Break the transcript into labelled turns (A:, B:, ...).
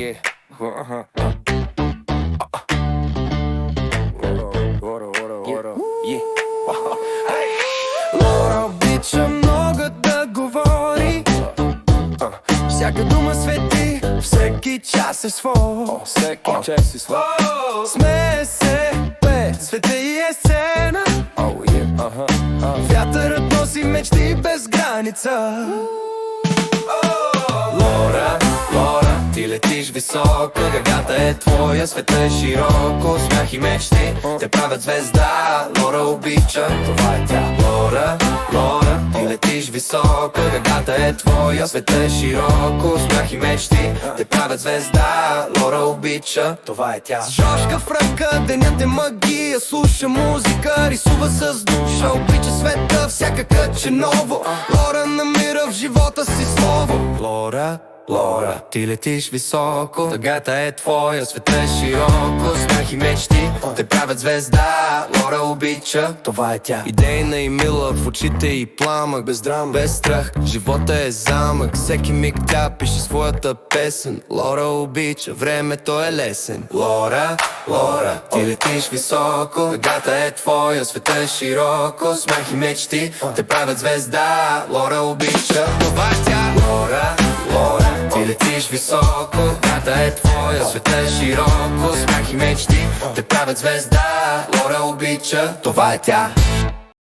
A: Yeah.
B: Лора обича много да говори, всяка дума свети, всеки час е свой.
A: Всеки час е свой.
B: Смее се, света и е сцена. Вятърът носи мечти без граница. Лора, Лора, ти летиш високо, гъгата е твоя, света е широко. Смях и мечти те правят звезда. Лора обича, това е тя. Лора, Лора, ти летиш високо, гъгата е твоя, света е широко. Смях и мечти те правят звезда. Лора обича, това е тя. С жожка в ръка, денят е магия, слуша музика, рисува с душа. Обича света, всяка кътче ново. Лора намира в живота си слово. Лора, Лора, ти летиш високо, тъгата е твоя, света е широко. Смях и мечти те правят звезда. Лора обича, това е тя. Идейна и мила, в очите и пламък, без драм, без страх, живота е замък. Всеки миг тя пише своята песен. Лора обича, времето е лесен. Лора, Лора, ти летиш високо, тъгата е твоя, света е широко. Смях и мечти те правят звезда. Лора обича, това е тя. Лора, Лора, ти летиш високо, тъгата е твоя, света е широко. Смях и мечти те правят звезда. Лора обича, това е тя.